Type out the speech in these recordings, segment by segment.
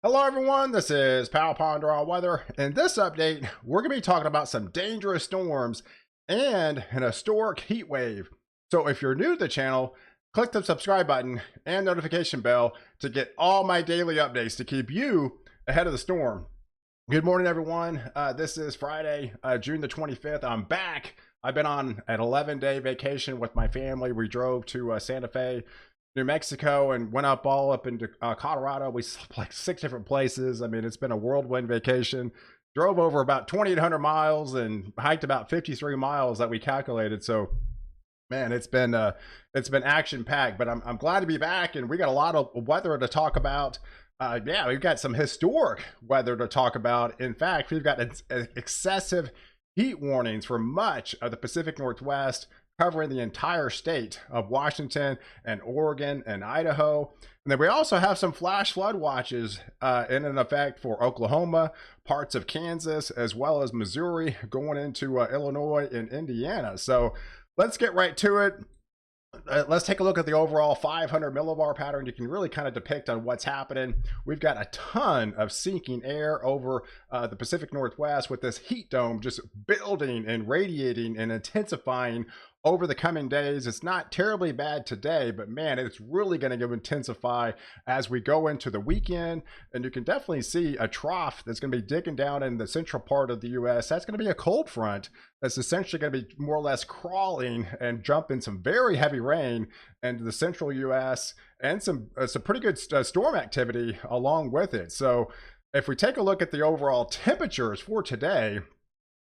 Hello everyone, this is Weather. In this update, we're going to be talking about some dangerous storms and an historic heat wave. So if you're new to the channel, click the subscribe button and notification bell to get all my daily updates to keep you ahead of the storm. Good morning everyone. This is Friday, June the 25th. I'm back. I've been on an 11-day vacation with my family. We drove to Santa Fe, New Mexico, and went all up into Colorado. We slept like 6 different places. I mean, it's been a whirlwind vacation. Drove over about 2,800 miles and hiked about 53 miles that we calculated. So, man, it's been action packed. But I'm glad to be back, and we got a lot of weather to talk about. Yeah, we've got some historic weather to talk about. In fact, we've got excessive heat warnings for much of the Pacific Northwest, covering the entire state of Washington and Oregon and Idaho. And then we also have some flash flood watches in effect for Oklahoma, parts of Kansas, as well as Missouri, going into Illinois and Indiana. So let's get right to it. Let's take a look at the overall 500 millibar pattern. You can really kind of depict on what's happening. We've got a ton of sinking air over the Pacific Northwest, with this heat dome just building and radiating and intensifying over the coming days. It's not terribly bad today, but man, it's really going to intensify as we go into the weekend. And you can definitely see a trough that's going to be digging down in the central part of the U.S. That's going to be a cold front that's essentially going to be more or less crawling and jumping some very heavy rain into the central U.S. and some pretty good storm activity along with it. So if we take a look at the overall temperatures for today,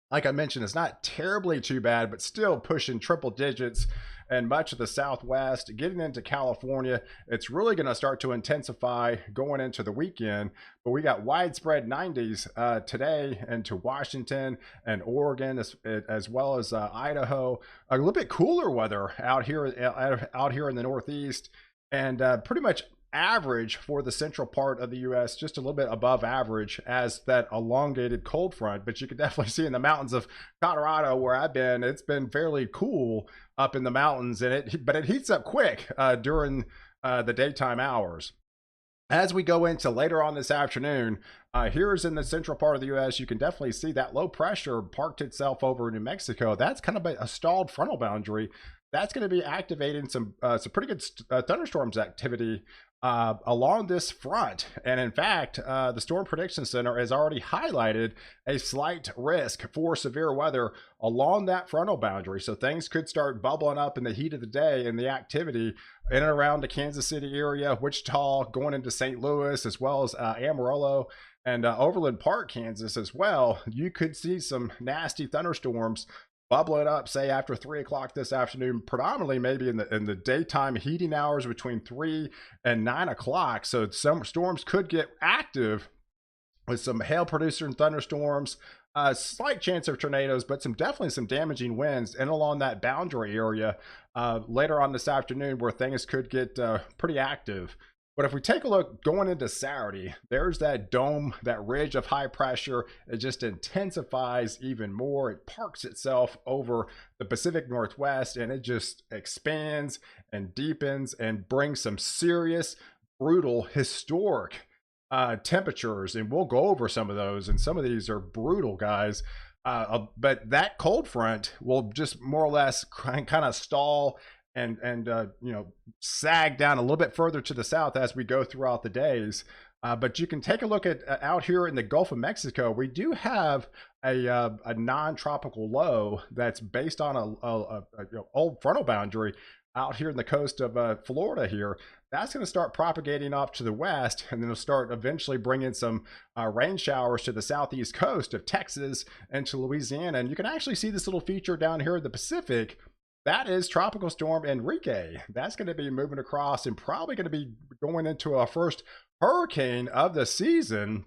like I mentioned, it's not terribly too bad, but still pushing triple digits and much of the Southwest. Getting into California, it's really going to start to intensify going into the weekend. But we got widespread 90s today into Washington and Oregon, as well as Idaho. A little bit cooler weather out here in the Northeast, and pretty much average for the central part of the U.S., just a little bit above average as that elongated cold front. But you can definitely see in the mountains of Colorado, where I've been, it's been fairly cool up in the mountains, and it heats up quick during the daytime hours. As we go into later on this afternoon, here's in the central part of the U.S., you can definitely see that low pressure parked itself over New Mexico. That's kind of a stalled frontal boundary. That's going to be activating some pretty good thunderstorms activity along this front. And in fact, the Storm Prediction Center has already highlighted a slight risk for severe weather along that frontal boundary. So things could start bubbling up in the heat of the day, and the activity in and around the Kansas City area, Wichita, going into St. Louis, as well as Amarillo and Overland Park, Kansas as well. You could see some nasty thunderstorms bubbling up, say after 3 o'clock this afternoon, predominantly maybe in the daytime heating hours between 3 and 9 o'clock. So some storms could get active with some hail producing thunderstorms, slight chance of tornadoes, but definitely some damaging winds and along that boundary area later on this afternoon, where things could get pretty active. But if we take a look going into Saturday, there's that dome, that ridge of high pressure. It just intensifies even more. It parks itself over the Pacific Northwest, and it just expands and deepens and brings some serious, brutal, historic temperatures. And we'll go over some of those, and some of these are brutal, guys. But that cold front will just more or less kind of stall and sag down a little bit further to the south as we go throughout the days. But you can take a look at out here in the Gulf of Mexico. We do have a non-tropical low that's based on a old frontal boundary out here in the coast of Florida here. That's going to start propagating off to the west, and then it'll start eventually bringing some rain showers to the southeast coast of Texas and to Louisiana. And you can actually see this little feature down here in the Pacific. That is Tropical Storm Enrique. That's going to be moving across and probably going to be going into our first hurricane of the season,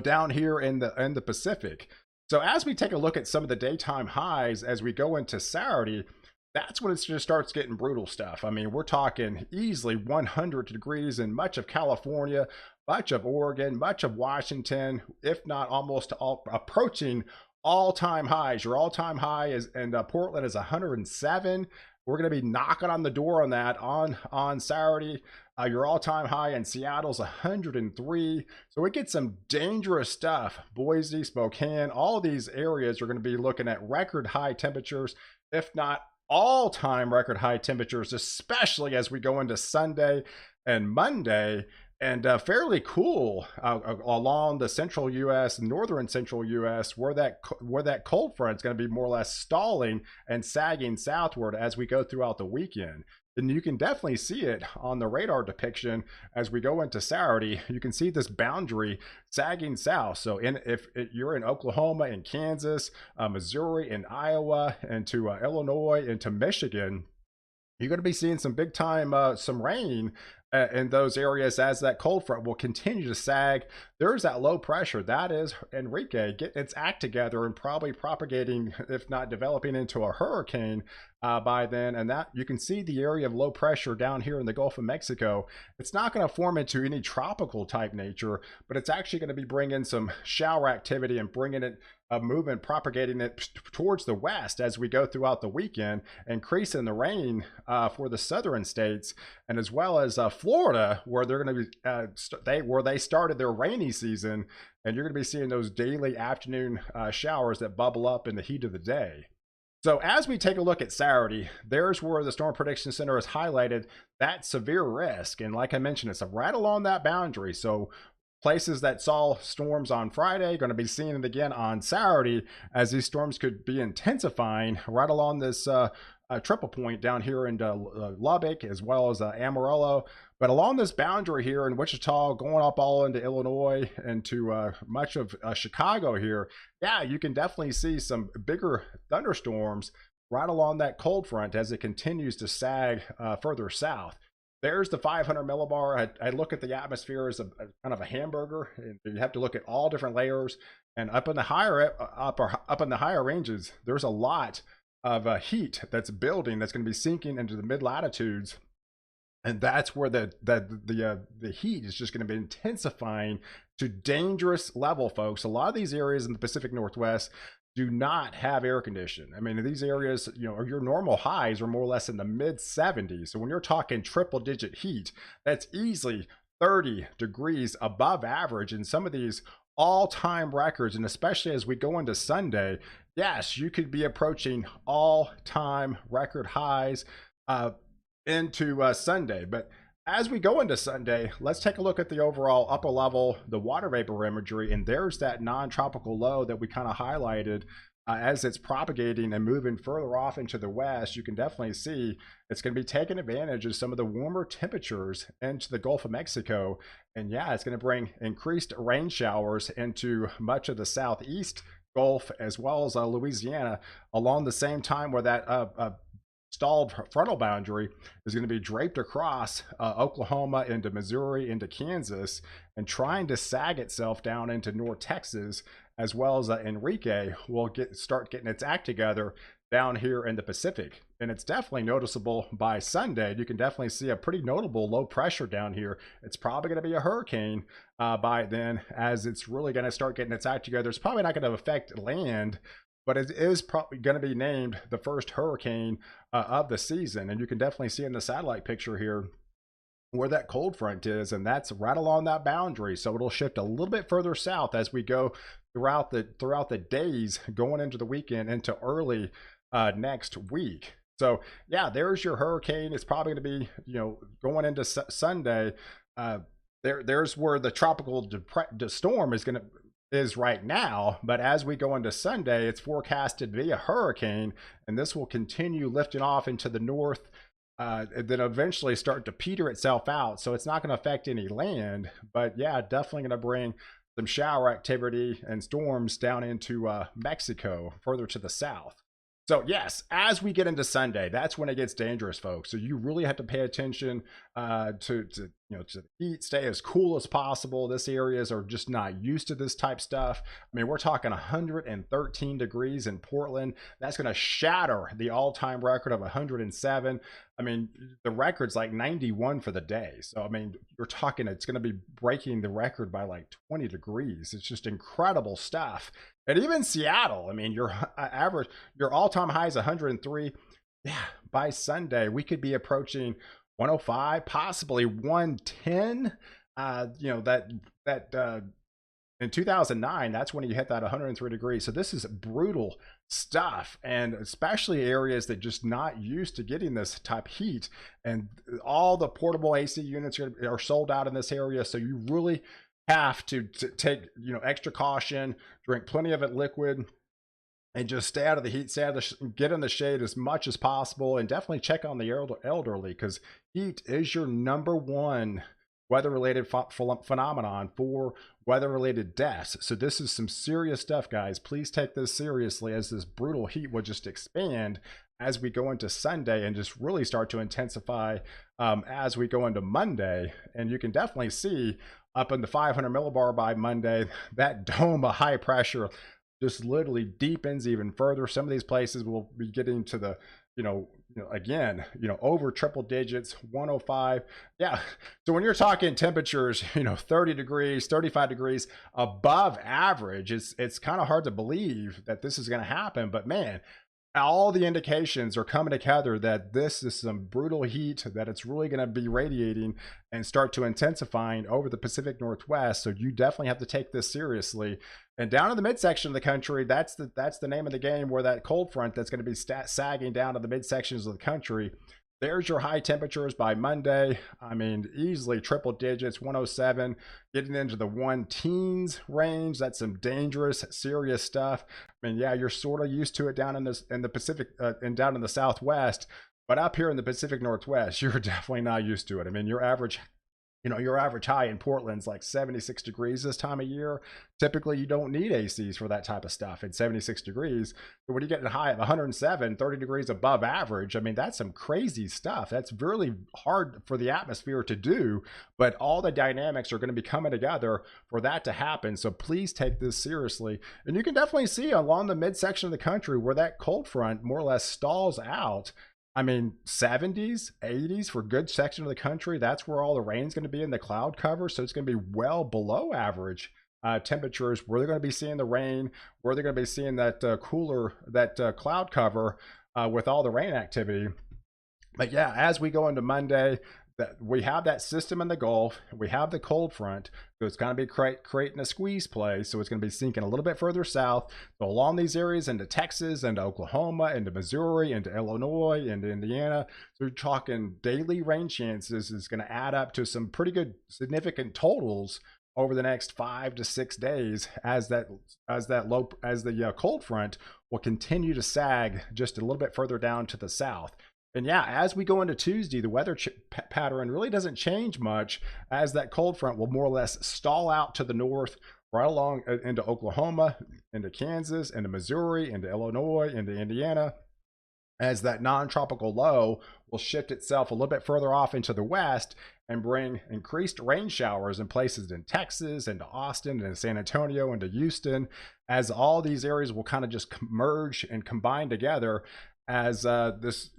down here in the Pacific. So as we take a look at some of the daytime highs as we go into Saturday, that's when it just starts getting brutal stuff. I mean, we're talking easily 100 degrees in much of California, much of Oregon, much of Washington, if not almost approaching all-time highs. Your all-time high is in Portland is 107. We're going to be knocking on the door on that on Saturday. Your all-time high in Seattle's 103. So we get some dangerous stuff. Boise, Spokane, all these areas are going to be looking at record high temperatures, if not all-time record high temperatures, especially as we go into Sunday and Monday. And fairly cool along the central U.S., northern central U.S., where that cold front is going to be more or less stalling and sagging southward as we go throughout the weekend. And you can definitely see it on the radar depiction as we go into Saturday. You can see this boundary sagging south. So if you're in Oklahoma and Kansas, Missouri and Iowa, into Illinois, into Michigan, you're going to be seeing some big time, some rain in those areas as that cold front will continue to sag. There's that low pressure. That is Enrique getting its act together and probably propagating, if not developing into a hurricane by then. And that you can see the area of low pressure down here in the Gulf of Mexico. It's not going to form into any tropical type nature, but it's actually going to be bringing some shower activity and bringing it movement, propagating it towards the west as we go throughout the weekend, increasing the rain for the southern states, and as well as Florida, where they're going to be where they started their rainy season, and you're going to be seeing those daily afternoon showers that bubble up in the heat of the day. So as we take a look at Saturday, there's where the Storm Prediction Center has highlighted that severe risk, and like I mentioned, it's right along that boundary. So places that saw storms on Friday going to be seeing it again on Saturday, as these storms could be intensifying right along this triple point down here in Lubbock, as well as Amarillo. But along this boundary here in Wichita, going up all into Illinois and to much of Chicago here, yeah, you can definitely see some bigger thunderstorms right along that cold front as it continues to sag further south. There's the 500 millibar. I look at the atmosphere as a kind of a hamburger, and you have to look at all different layers. And up in the higher ranges, there's a lot of heat that's building, that's going to be sinking into the mid latitudes, and that's where the heat is just going to be intensifying to dangerous level, folks. A lot of these areas in the Pacific Northwest do not have air conditioning. I mean, these areas, your normal highs are more or less in the mid 70s. So when you're talking triple digit heat, that's easily 30 degrees above average in some of these all-time records. And especially as we go into Sunday, yes, you could be approaching all-time record highs into Sunday. But as we go into Sunday, let's take a look at the overall upper level, the water vapor imagery, and there's that non-tropical low that we kind of highlighted as it's propagating and moving further off into the west. You can definitely see it's going to be taking advantage of some of the warmer temperatures into the Gulf of Mexico. And yeah, it's going to bring increased rain showers into much of the southeast Gulf, as well as Louisiana, along the same time where that stalled frontal boundary is going to be draped across Oklahoma into Missouri into Kansas, and trying to sag itself down into North Texas, as well as Enrique will start getting its act together down here in the Pacific. And it's definitely noticeable by Sunday. You can definitely see a pretty notable low pressure down here. It's probably going to be a hurricane by then, as it's really going to start getting its act together. It's probably not going to affect land, but it is probably going to be named the first hurricane of the season. And you can definitely see in the satellite picture here where that cold front is, and that's right along that boundary. So it'll shift a little bit further south as we go throughout the days going into the weekend, into early next week. So yeah, there's your hurricane. It's probably going to be, going into Sunday. There's where the tropical storm is right now, but as we go into Sunday, it's forecasted to be a hurricane, and this will continue lifting off into the north, and then eventually start to peter itself out. So it's not going to affect any land, but yeah, definitely going to bring some shower activity and storms down into Mexico, further to the south. So yes, as we get into Sunday, that's when it gets dangerous, folks. So you really have to pay attention to the heat, stay as cool as possible. This areas are just not used to this type stuff. I mean, we're talking 113 degrees in Portland. That's going to shatter the all-time record of 107. I mean, the record's like 91 for the day. So, I mean, you're talking, it's going to be breaking the record by like 20 degrees. It's just incredible stuff. And even Seattle, I mean, your all-time high is 103. Yeah, by Sunday, we could be approaching 105, possibly 110. You know, that in 2009, that's when you hit that 103 degrees. So this is brutal stuff, and especially areas that just not used to getting this type of heat. And all the portable AC units are sold out in this area. So you really have to take, you know, extra caution, drink plenty of it liquid, and just stay out of the heat, get in the shade as much as possible, and definitely check on the elderly, because heat is your #1 weather-related phenomenon for weather-related deaths. So this is some serious stuff, guys. Please take this seriously, as this brutal heat will just expand as we go into Sunday and just really start to intensify as we go into Monday. And you can definitely see up in the 500 millibar by Monday, that dome of high pressure just literally deepens even further. Some of these places will be getting to the, again, over triple digits, 105. Yeah. So when you're talking temperatures, 30 degrees, 35 degrees above average, it's kind of hard to believe that this is going to happen. But man, all the indications are coming together that this is some brutal heat, that it's really going to be radiating and start to intensifying over the Pacific Northwest. So you definitely have to take this seriously. And down in the midsection of the country, that's the name of the game, where that cold front that's going to be sagging down to the midsections of the country. There's your high temperatures by Monday. I mean, easily triple digits, 107, getting into the 1-teens range. That's some dangerous, serious stuff. I mean, yeah, you're sort of used to it down in the Pacific and down in the Southwest, but up here in the Pacific Northwest, you're definitely not used to it. I mean, your average high in Portland's like 76 degrees this time of year. Typically, you don't need ACs for that type of stuff at 76 degrees. But when you get a high of 107, 30 degrees above average, I mean, that's some crazy stuff. That's really hard for the atmosphere to do, but all the dynamics are going to be coming together for that to happen. So please take this seriously. And you can definitely see along the midsection of the country where that cold front more or less stalls out. I mean, 70s, 80s for a good section of the country. That's where all the rain's going to be in the cloud cover. So it's going to be well below average temperatures where they're going to be seeing the rain, where they're going to be seeing that cloud cover with all the rain activity. But yeah, as we go into Monday, that we have that system in the Gulf, we have the cold front, so it's going to be creating a squeeze play. So it's going to be sinking a little bit further south, so along these areas into Texas, into Oklahoma, into Missouri, into Illinois, into Indiana. So we're talking daily rain chances is going to add up to some pretty good significant totals over the next 5 to 6 days, as the cold front will continue to sag just a little bit further down to the south. And yeah, as we go into Tuesday, the weather pattern really doesn't change much, as that cold front will more or less stall out to the north, right along into Oklahoma, into Kansas, into Missouri, into Illinois, into Indiana, as that non-tropical low will shift itself a little bit further off into the west and bring increased rain showers in places in Texas, into Austin, and San Antonio, into Houston, as all these areas will kind of just merge and combine together, as this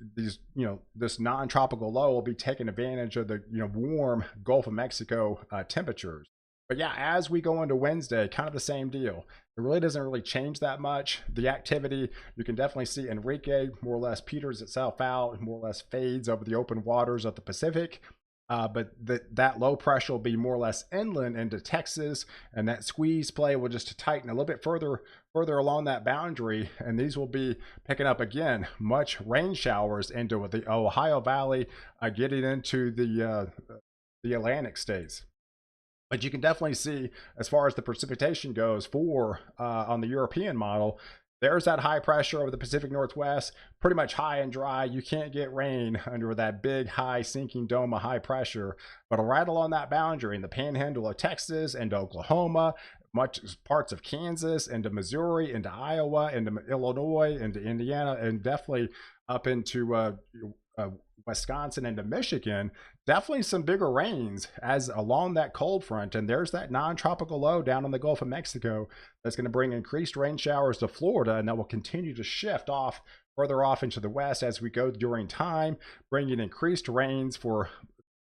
non-tropical low will be taking advantage of the warm Gulf of Mexico temperatures. But yeah, as we go into Wednesday, kind of the same deal. It really doesn't really change that much. The activity, you can definitely see Enrique more or less peters itself out, more or less fades over the open waters of the Pacific. But that low pressure will be more or less inland into Texas, and that squeeze play will just tighten a little bit further along that boundary, and these will be picking up again much rain showers into the Ohio Valley, getting into the Atlantic states. But you can definitely see, as far as the precipitation goes for on the European model, there's that high pressure over the Pacific Northwest, pretty much high and dry. You can't get rain under that big, high sinking dome of high pressure. But right along that boundary in the panhandle of Texas and Oklahoma, much parts of Kansas, into Missouri, into Iowa, into Illinois, into Indiana, and definitely up into Wisconsin into Michigan, definitely some bigger rains as along that cold front. And there's that non-tropical low down in the Gulf of Mexico that's going to bring increased rain showers to Florida, and that will continue to shift further off into the west as we go during time, bringing increased rains for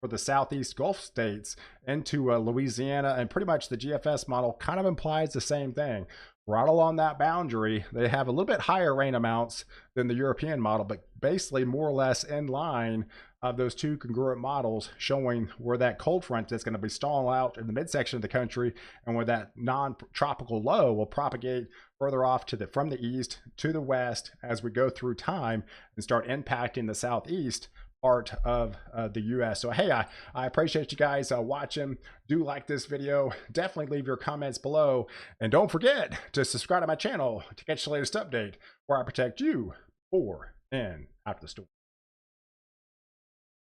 the southeast Gulf states into Louisiana. And pretty much the GFS model kind of implies the same thing. right along that boundary. They have a little bit higher rain amounts than the European model, but basically more or less in line of those two congruent models, showing where that cold front that's going to be stalling out in the midsection of the country, and where that non-tropical low will propagate further off to the from the east to the west as we go through time and start impacting the southeast part of the US. So hey, I appreciate you guys watching. Do like this video, definitely leave your comments below, and don't forget to subscribe to my channel to catch the latest update where I protect you before and after the storm.